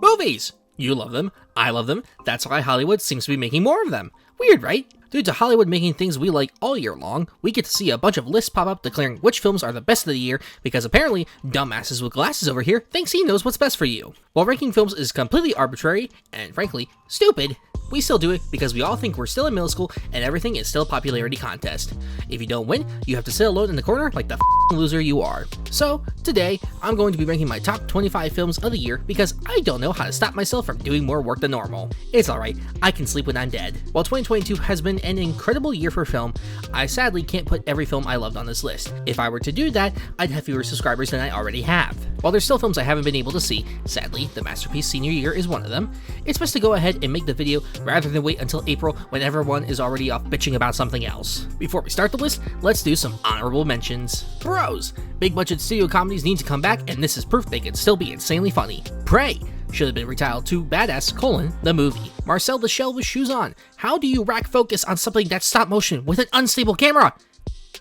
Movies! You love them, I love them, that's why Hollywood seems to be making more of them. Weird, right? Due to Hollywood making things we like all year long, we get to see a bunch of lists pop up declaring which films are the best of the year because apparently dumbasses with glasses over here thinks he knows what's best for you. While ranking films is completely arbitrary and frankly stupid, we still do it because we all think we're still in middle school and everything is still a popularity contest. If you don't win, you have to sit alone in the corner like the loser you are. So, today, I'm going to be ranking my top 25 films of the year because I don't know how to stop myself from doing more work than normal. It's alright, I can sleep when I'm dead. While 2022 has been an incredible year for film, I sadly can't put every film I loved on this list. If I were to do that, I'd have fewer subscribers than I already have. While there's still films I haven't been able to see, sadly, the masterpiece senior year is one of them, it's best to go ahead and make the video rather than wait until April when everyone is already off bitching about something else. Before we start the list, let's do some honorable mentions. Bros! Big budget studio comedies need to come back, and this is proof they can still be insanely funny. Prey! Should have been retitled to Badass: the movie. Marcel the Shell with Shoes On. How do you rack focus on something that's stop motion with an unstable camera?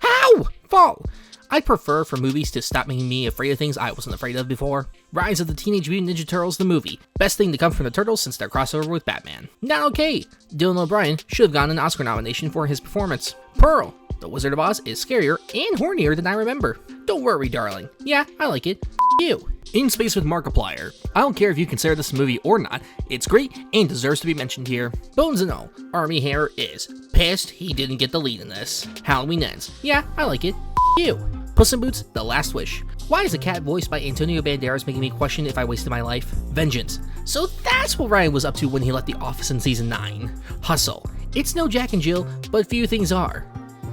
How? Fall! I'd prefer for movies to stop making me afraid of things I wasn't afraid of before. Rise of the Teenage Mutant Ninja Turtles, the movie. Best thing to come from the Turtles since their crossover with Batman. Not okay. Dylan O'Brien should have gotten an Oscar nomination for his performance. Pearl. The Wizard of Oz is scarier and hornier than I remember. Don't worry, darling. Yeah, I like it. You. In Space with Markiplier. I don't care if you consider this a movie or not, it's great and deserves to be mentioned here. Bones and all, Armie Hammer is pissed he didn't get the lead in this. Halloween Ends. Yeah, I like it. You. Puss in Boots: The Last Wish. Why is a cat voiced by Antonio Banderas making me question if I wasted my life? Vengeance. So that's what Ryan was up to when he left the office in season 9. Hustle. It's no Jack and Jill, but few things are.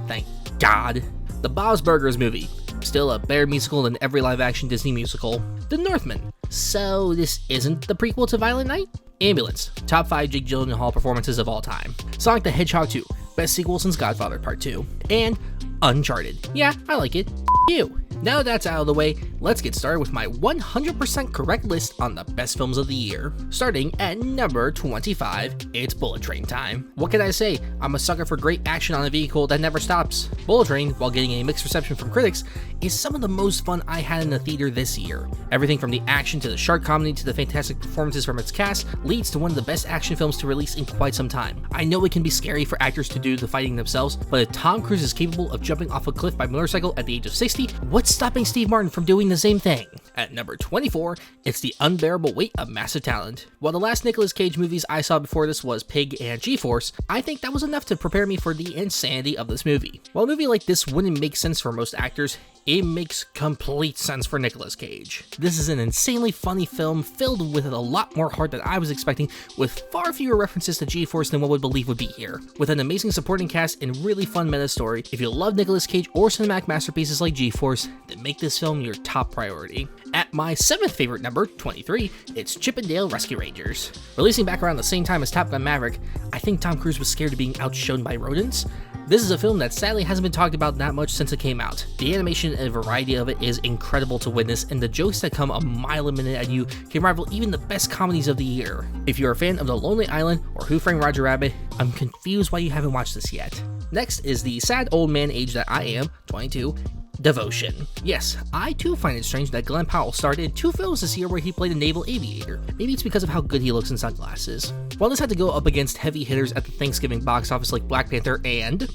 Thank God. The Bob's Burgers movie. Still a better musical than every live-action Disney musical. The Northman. So this isn't the prequel to Violent Night? Ambulance. Top 5 Jake Gyllenhaal performances of all time. Sonic the Hedgehog 2. Best sequel since Godfather Part 2. And Uncharted. Yeah, I like it. You. Now that's out of the way, let's get started with my 100% correct list on the best films of the year. Starting at number 25, it's Bullet Train time. What can I say? I'm a sucker for great action on a vehicle that never stops. Bullet Train, while getting a mixed reception from critics, is some of the most fun I had in the theater this year. Everything from the action to the shark comedy to the fantastic performances from its cast leads to one of the best action films to release in quite some time. I know it can be scary for actors to do the fighting themselves, but if Tom Cruise is capable of jumping off a cliff by motorcycle at the age of 60, what's stopping Steve Martin from doing the same thing? At number 24, it's The Unbearable Weight of Massive Talent. While the last Nicolas Cage movies I saw before this was Pig and G-Force, I think that was enough to prepare me for the insanity of this movie. While a movie like this wouldn't make sense for most actors, it makes complete sense for Nicolas Cage. This is an insanely funny film filled with a lot more heart than I was expecting, with far fewer references to G-Force than one would believe would be here. With an amazing supporting cast and really fun meta story, if you love Nicolas Cage or cinematic masterpieces like G-Force, then make this film your top priority. At my 7th favorite number, 23, it's Chip 'n Dale Rescue Rangers. Releasing back around the same time as Top Gun Maverick, I think Tom Cruise was scared of being outshone by rodents. This is a film that sadly hasn't been talked about that much since it came out. The animation and variety of it is incredible to witness, and the jokes that come a mile a minute at you can rival even the best comedies of the year. If you're a fan of The Lonely Island or Who Framed Roger Rabbit, I'm confused why you haven't watched this yet. Next is the sad old man age that I am, 22, Devotion. Yes, I too find it strange that Glenn Powell starred in 2 films this year where he played a naval aviator. Maybe it's because of how good he looks in sunglasses. While this had to go up against heavy hitters at the Thanksgiving box office like Black Panther and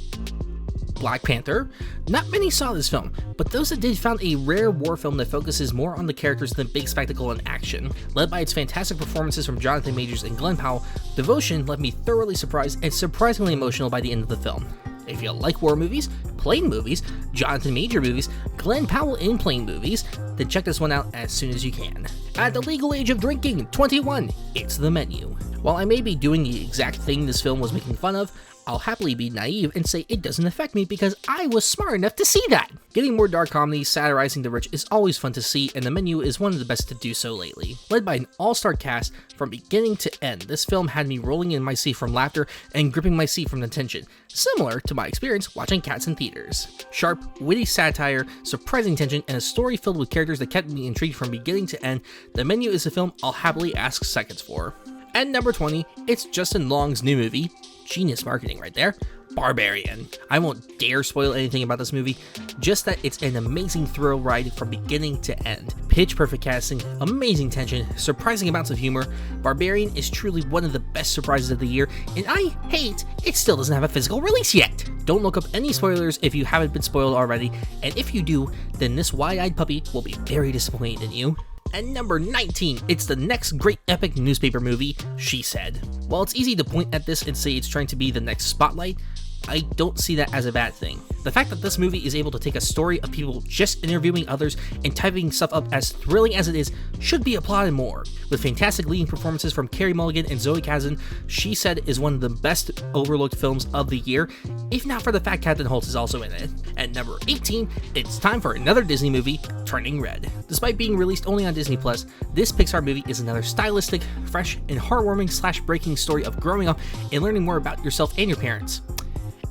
Black Panther, not many saw this film, but those that did found a rare war film that focuses more on the characters than big spectacle and action. Led by its fantastic performances from Jonathan Majors and Glenn Powell, Devotion left me thoroughly surprised and surprisingly emotional by the end of the film. If you like war movies, plane movies, Jonathan Major movies, Glenn Powell in plane movies, then check this one out as soon as you can. At the legal age of drinking, 21, it's The Menu. While I may be doing the exact thing this film was making fun of, I'll happily be naive and say it doesn't affect me because I was smart enough to see that. Getting more dark comedies satirizing the rich is always fun to see, and The Menu is one of the best to do so lately. Led by an all-star cast from beginning to end, this film had me rolling in my seat from laughter and gripping my seat from the tension, similar to my experience watching Cats in theaters. Sharp, witty satire, surprising tension, and a story filled with characters that kept me intrigued from beginning to end, The Menu is a film I'll happily ask seconds for. At number 20, it's Justin Long's new movie, genius marketing right there, Barbarian. I won't dare spoil anything about this movie, just that it's an amazing thrill ride from beginning to end. Pitch perfect casting, amazing tension, surprising amounts of humor. Barbarian is truly one of the best surprises of the year, and I hate it still doesn't have a physical release yet. Don't look up any spoilers if you haven't been spoiled already, and if you do, then this wide-eyed puppy will be very disappointed in you. And number 19, it's the next great epic newspaper movie, She Said. While it's easy to point at this and say it's trying to be the next Spotlight, I don't see that as a bad thing. The fact that this movie is able to take a story of people just interviewing others and typing stuff up as thrilling as it is should be applauded more. With fantastic leading performances from Carey Mulligan and Zoe Kazan, She Said is one of the best overlooked films of the year, if not for the fact Captain Holt is also in it. At number 18, it's time for another Disney movie, Turning Red. Despite being released only on Disney+, this Pixar movie is another stylistic, fresh, and heartwarming / breaking story of growing up and learning more about yourself and your parents.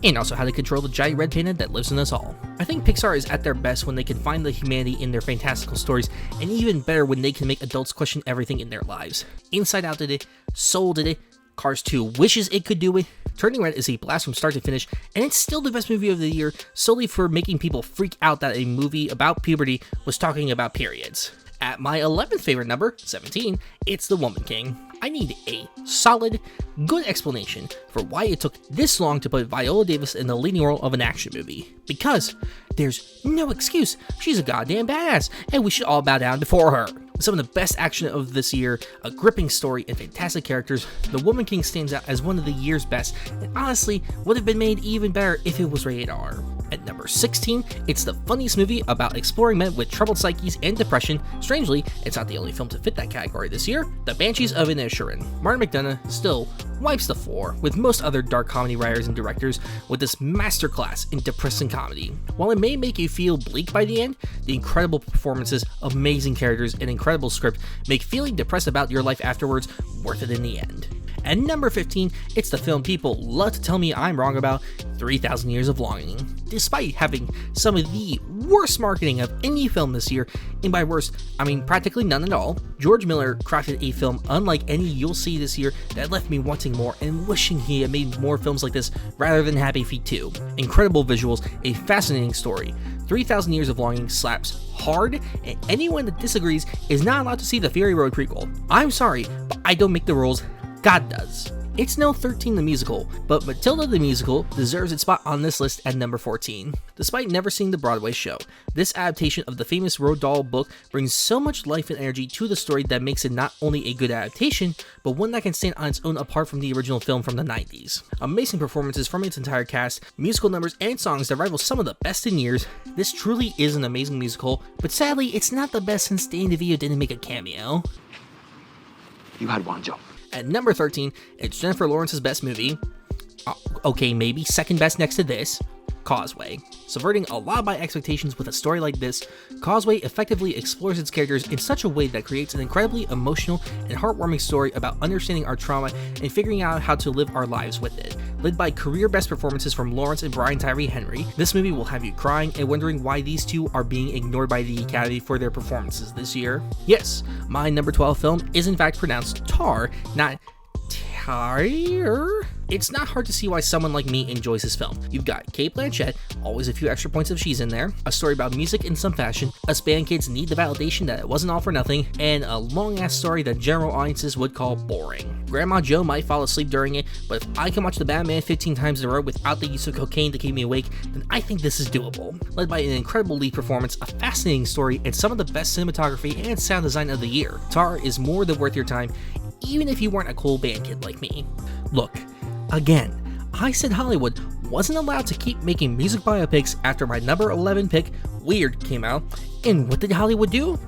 And also how to control the giant red panda that lives in us all. I think Pixar is at their best when they can find the humanity in their fantastical stories, and even better when they can make adults question everything in their lives. Inside Out did it, Soul did it, Cars 2 wishes it could do it. Turning Red is a blast from start to finish, and it's still the best movie of the year solely for making people freak out that a movie about puberty was talking about periods. At my 11th favorite number, 17, it's The Woman King. I need a solid, good explanation for why it took this long to put Viola Davis in the leading role of an action movie. Because there's no excuse. She's a goddamn badass, and we should all bow down before her. With some of the best action of this year, a gripping story, and fantastic characters, The Woman King stands out as one of the year's best, and honestly, would have been made even better if it was rated R. At number 16, it's the funniest movie about exploring men with troubled psyches and depression. Strangely, it's not the only film to fit that category this year. The Banshees of Inisherin. Martin McDonagh still wipes the floor with most other dark comedy writers and directors with this masterclass in depressing comedy. While it may make you feel bleak by the end, the incredible performances, amazing characters, and incredible script make feeling depressed about your life afterwards worth it in the end. At number 15, it's the film people love to tell me I'm wrong about, 3,000 Years of Longing. Despite having some of the worst marketing of any film this year, and by worst, I mean practically none at all, George Miller crafted a film unlike any you'll see this year that left me wanting more and wishing he had made more films like this rather than Happy Feet 2. Incredible visuals, a fascinating story. 3,000 Years of Longing slaps hard, and anyone that disagrees is not allowed to see the Fury Road prequel. I'm sorry, but I don't make the rules. God does. It's no 13 the musical, but Matilda the musical deserves its spot on this list at number 14. Despite never seeing the Broadway show, this adaptation of the famous Roald Dahl book brings so much life and energy to the story that makes it not only a good adaptation, but one that can stand on its own apart from the original film from the 90s. Amazing performances from its entire cast, musical numbers and songs that rival some of the best in years. This truly is an amazing musical, but sadly it's not the best since Danny DeVito didn't make a cameo. You had one job. At number 13, it's Jennifer Lawrence's best movie. Okay, maybe second best next to this, Causeway. Subverting a lot of my expectations with a story like this, Causeway effectively explores its characters in such a way that creates an incredibly emotional and heartwarming story about understanding our trauma and figuring out how to live our lives with it. Led by career best performances from Lawrence and Brian Tyree Henry, this movie will have you crying and wondering why these two are being ignored by the Academy for their performances this year. Yes, my number 12 film is in fact pronounced Tar, not Tar. It's not hard to see why someone like me enjoys this film. You've got Cate Blanchett, always a few extra points if she's in there, a story about music in some fashion, us band kids need the validation that it wasn't all for nothing, and a long-ass story that general audiences would call boring. Grandma Joe might fall asleep during it, but if I can watch The Batman 15 times in a row without the use of cocaine to keep me awake, then I think this is doable. Led by an incredible lead performance, a fascinating story, and some of the best cinematography and sound design of the year, Tar is more than worth your time, even if you weren't a cool band kid like me. Look, again, I said Hollywood wasn't allowed to keep making music biopics after my number 11 pick, Weird, came out, and what did Hollywood do?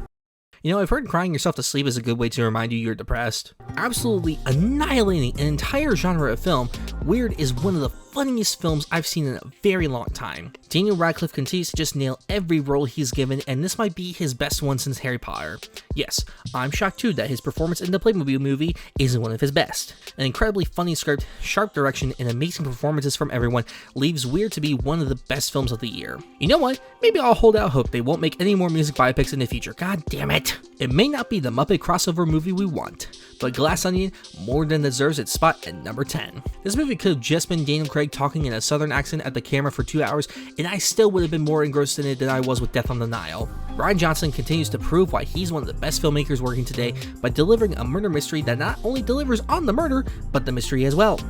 You know, I've heard crying yourself to sleep is a good way to remind you you're depressed. Absolutely annihilating an entire genre of film, Weird is one of the funniest films I've seen in a very long time. Daniel Radcliffe continues to just nail every role he's given, and this might be his best one since Harry Potter. Yes, I'm shocked too that his performance in the Playmobil movie isn't one of his best. An incredibly funny script, sharp direction, and amazing performances from everyone leaves Weird to be one of the best films of the year. You know what? Maybe I'll hold out hope they won't make any more music biopics in the future. God damn it! It may not be the Muppet crossover movie we want, but Glass Onion more than deserves its spot at number 10. This movie could have just been Daniel Craig Craig talking in a southern accent at the camera for 2 hours, and I still would have been more engrossed in it than I was with Death on the Nile. Rian Johnson continues to prove why he's one of the best filmmakers working today by delivering a murder mystery that not only delivers on the murder, but the mystery as well.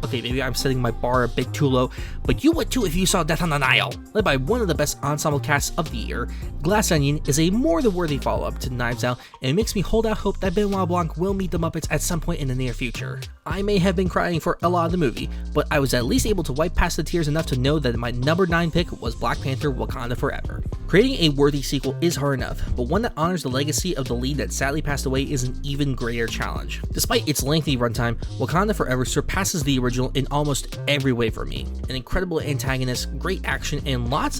Okay, maybe I'm setting my bar a bit too low, but you would too if you saw Death on the Nile. Led by one of the best ensemble casts of the year, Glass Onion is a more than worthy follow-up to Knives Out, and it makes me hold out hope that Benoit Blanc will meet the Muppets at some point in the near future. I may have been crying for a lot of the movie, but I was at least able to wipe past the tears enough to know that my number 9 pick was Black Panther: Wakanda Forever. Creating a worthy sequel is hard enough, but one that honors the legacy of the lead that sadly passed away is an even greater challenge. Despite its lengthy runtime, Wakanda Forever surpasses the original in almost every way for me. An incredible antagonist, great action, and lots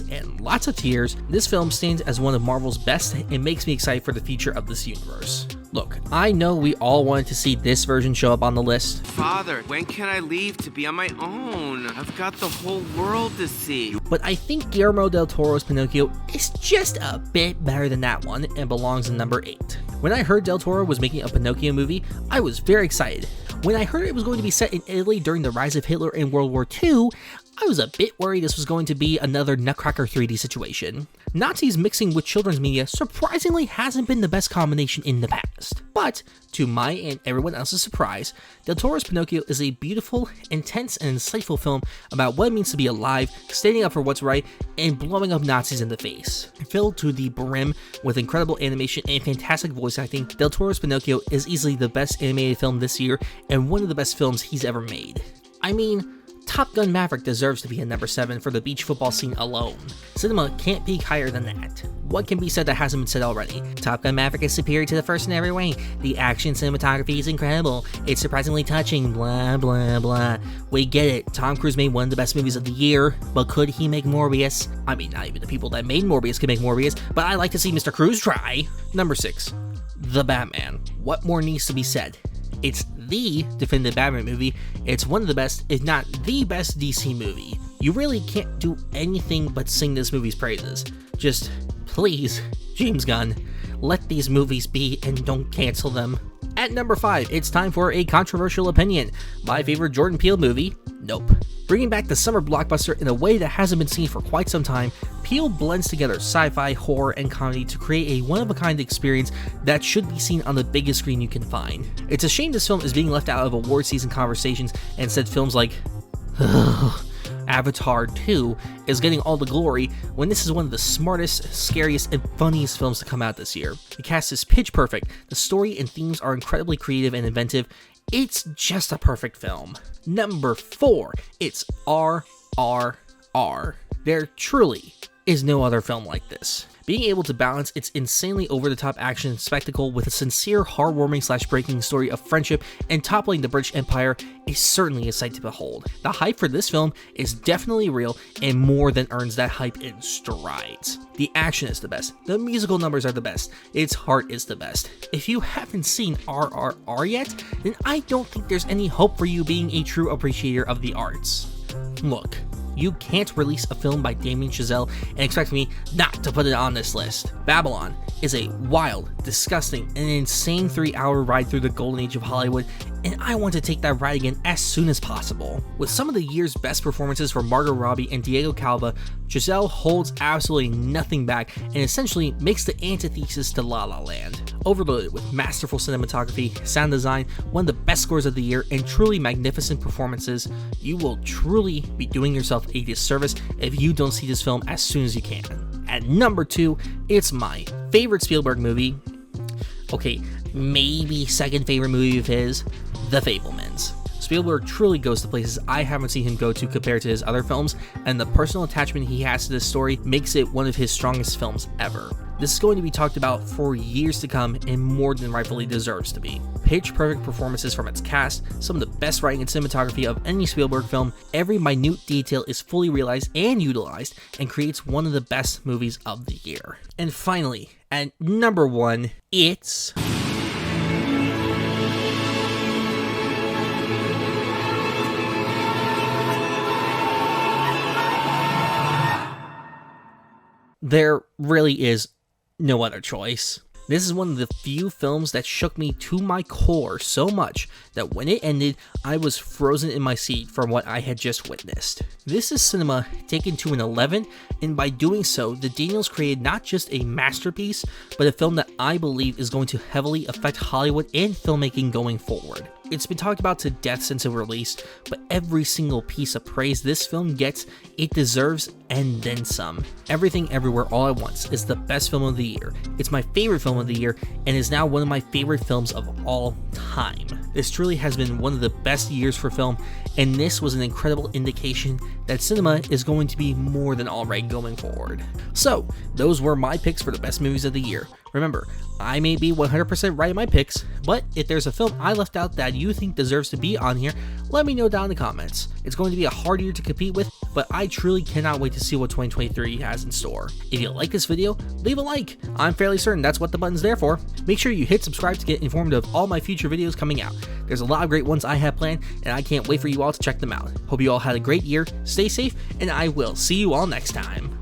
of tears, this film stands as one of Marvel's best and makes me excited for the future of this universe. Look, I know we all wanted to see this version show up on the list. Father, when can I leave to be on my own? I've got the whole world to see. But I think Guillermo del Toro's Pinocchio is just a bit better than that one and belongs in number 8. When I heard del Toro was making a Pinocchio movie, I was very excited. When I heard it was going to be set in Italy during the rise of Hitler in World War II, I was a bit worried this was going to be another Nutcracker 3D situation. Nazis mixing with children's media surprisingly hasn't been the best combination in the past. But, to my and everyone else's surprise, Del Toro's Pinocchio is a beautiful, intense, and insightful film about what it means to be alive, standing up for what's right, and blowing up Nazis in the face. Filled to the brim with incredible animation and fantastic voice acting, Del Toro's Pinocchio is easily the best animated film this year and one of the best films he's ever made. I mean, Top Gun Maverick deserves to be a number 7 for the beach football scene alone. Cinema can't peak higher than that. What can be said that hasn't been said already? Top Gun Maverick is superior to the first in every way. The action cinematography is incredible. It's surprisingly touching, blah blah blah. We get it, Tom Cruise made one of the best movies of the year, but could he make Morbius? I mean, not even the people that made Morbius can make Morbius, but I like to see Mr. Cruise try. Number 6. The Batman. What more needs to be said? It's the definitive Batman movie. It's one of the best, if not the best DC movie. You really can't do anything but sing this movie's praises. Just, please, James Gunn, let these movies be and don't cancel them. At number 5, it's time for a controversial opinion. My favorite Jordan Peele movie? Nope. Bringing back the summer blockbuster in a way that hasn't been seen for quite some time, Peele blends together sci-fi, horror, and comedy to create a one-of-a-kind experience that should be seen on the biggest screen you can find. It's a shame this film is being left out of award season conversations, and instead films like Avatar 2 is getting all the glory when this is one of the smartest, scariest, and funniest films to come out this year. The cast is pitch perfect, the story and themes are incredibly creative and inventive. It's just a perfect film. Number 4, it's RRR. There truly is no other film like this. Being able to balance its insanely over-the-top action spectacle with a sincere, heartwarming / breaking story of friendship and toppling the British Empire is certainly a sight to behold. The hype for this film is definitely real and more than earns that hype in strides. The action is the best, the musical numbers are the best, its heart is the best. If you haven't seen RRR yet, then I don't think there's any hope for you being a true appreciator of the arts. Look, you can't release a film by Damien Chazelle and expect me not to put it on this list. Babylon is a wild, disgusting, and insane 3-hour ride through the golden age of Hollywood, and I want to take that ride again as soon as possible. With some of the year's best performances from Margot Robbie and Diego Calva, Chazelle holds absolutely nothing back and essentially makes the antithesis to La La Land. Overloaded with masterful cinematography, sound design, one of the best scores of the year, and truly magnificent performances, you will truly be doing yourself a disservice if you don't see this film as soon as you can. At number 2, it's my favorite Spielberg movie. Okay, maybe second favorite movie of his, The Fabelmans. Spielberg truly goes to places I haven't seen him go to compared to his other films, and the personal attachment he has to this story makes it one of his strongest films ever. This is going to be talked about for years to come and more than rightfully deserves to be. Pitch perfect performances from its cast, some of the best writing and cinematography of any Spielberg film, every minute detail is fully realized and utilized and creates one of the best movies of the year. And finally, at number 1, it's there really is no other choice. This is one of the few films that shook me to my core so much that when it ended, I was frozen in my seat from what I had just witnessed. This is cinema taken to an 11, and by doing so, the Daniels created not just a masterpiece, but a film that I believe is going to heavily affect Hollywood and filmmaking going forward. It's been talked about to death since it released, but every single piece of praise this film gets, it deserves and then some. Everything Everywhere All at Once is the best film of the year. It's my favorite film of the year and is now one of my favorite films of all time. This truly has been one of the best years for film, and this was an incredible indication that cinema is going to be more than alright going forward. So, those were my picks for the best movies of the year. Remember, I may be 100% right in my picks, but if there's a film I left out that you think deserves to be on here, let me know down in the comments. It's going to be a hard year to compete with, but I truly cannot wait to see what 2023 has in store. If you like this video, leave a like. I'm fairly certain that's what the button's there for. Make sure you hit subscribe to get informed of all my future videos coming out. There's a lot of great ones I have planned, and I can't wait for you all to check them out. Hope you all had a great year, stay safe, and I will see you all next time.